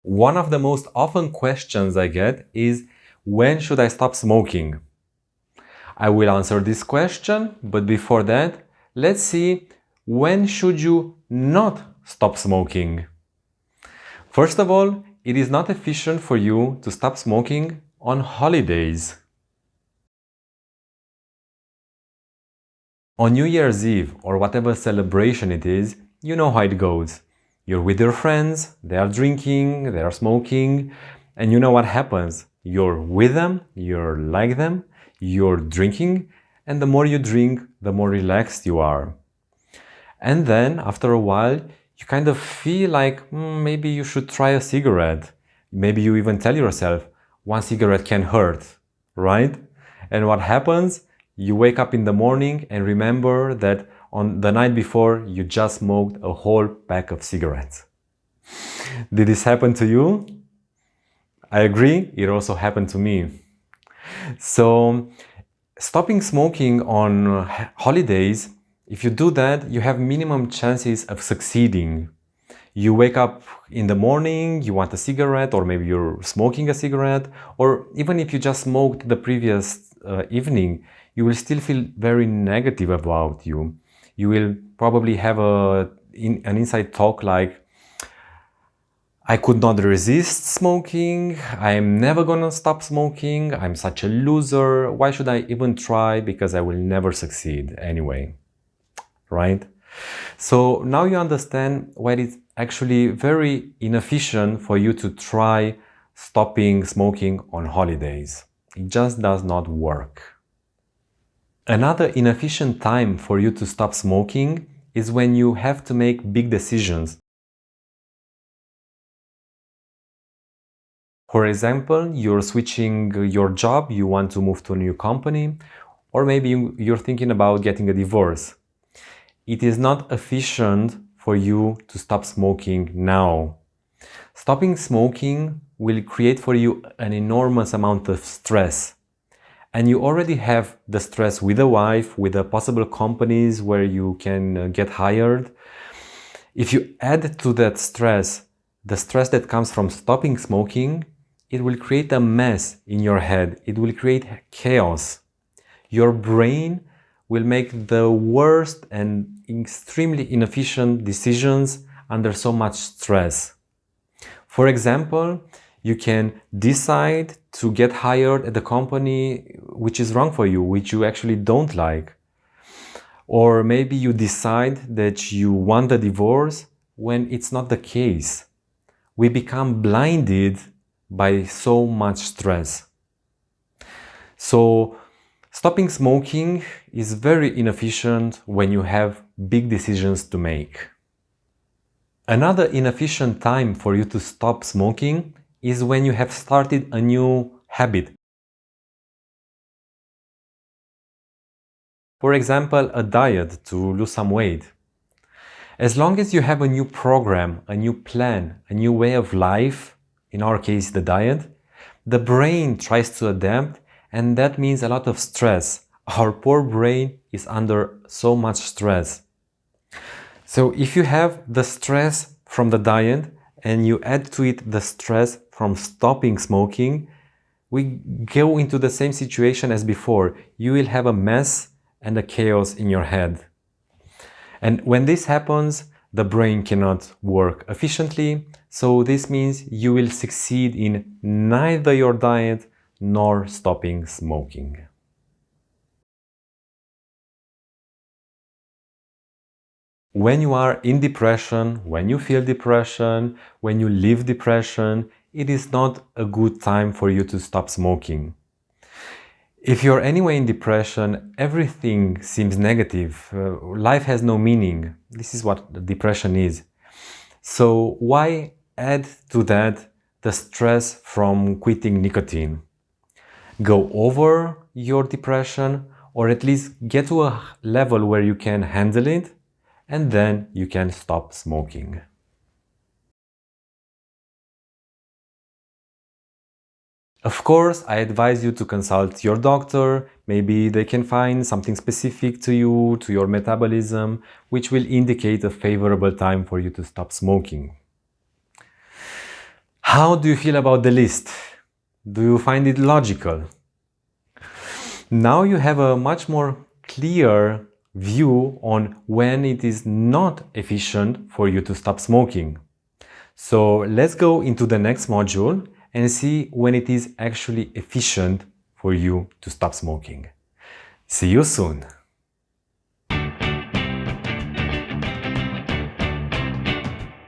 One of the most often questions I get is, when should I stop smoking? I will answer this question, but before that, let's see, when should you not stop smoking? First of all, it is not efficient for you to stop smoking on holidays. On New Year's Eve or whatever celebration it is, you know how it goes. You're with your friends, they are drinking, they are smoking, and you know what happens. You're with them, you're like them, you're drinking, and the more you drink, the more relaxed you are. And then, after a while, you kind of feel like maybe you should try a cigarette. Maybe you even tell yourself, one cigarette can hurt, right? And what happens? You wake up in the morning and remember that on the night before you just smoked a whole pack of cigarettes. Did this happen to you? I agree, it also happened to me. So, stopping smoking on holidays, if you do that, you have minimum chances of succeeding. You wake up in the morning, you want a cigarette, or maybe you're smoking a cigarette, or even if you just smoked the previous evening, you will still feel very negative about you. You will probably have an inside talk like, I could not resist smoking, I'm never gonna stop smoking, I'm such a loser, why should I even try, because I will never succeed anyway, right? So now you understand why it's actually very inefficient for you to try stopping smoking on holidays. It just does not work. Another inefficient time for you to stop smoking is when you have to make big decisions. For example, you're switching your job, you want to move to a new company, or maybe you're thinking about getting a divorce. It is not efficient for you to stop smoking now. Stopping smoking will create for you an enormous amount of stress. And you already have the stress with a wife, with the possible companies where you can get hired. If you add to that stress, the stress that comes from stopping smoking, it will create a mess in your head. It will create chaos. Your brain will make the worst and extremely inefficient decisions under so much stress. For example, you can decide to get hired at a company which is wrong for you, which you actually don't like. Or maybe you decide that you want a divorce when it's not the case. We become blinded by so much stress. So, stopping smoking is very inefficient when you have big decisions to make. Another inefficient time for you to stop smoking is when you have started a new habit. For example, a diet to lose some weight. As long as you have a new program, a new plan, a new way of life, in our case the diet, the brain tries to adapt, and that means a lot of stress. Our poor brain is under so much stress. So if you have the stress from the diet and you add to it the stress from stopping smoking, we go into the same situation as before. You will have a mess and a chaos in your head. And when this happens, the brain cannot work efficiently. So this means you will succeed in neither your diet nor stopping smoking. When you are in depression, when you feel depression, when you live depression, it is not a good time for you to stop smoking. If you're anyway in depression, everything seems negative. Life has no meaning. This is what depression is. So why add to that the stress from quitting nicotine? Go over your depression, or at least get to a level where you can handle it, and then you can stop smoking. Of course, I advise you to consult your doctor. Maybe they can find something specific to you, to your metabolism, which will indicate a favorable time for you to stop smoking. How do you feel about the list? Do you find it logical? Now you have a much more clear view on when it is not efficient for you to stop smoking. So let's go into the next module and see when it is actually efficient for you to stop smoking. See you soon!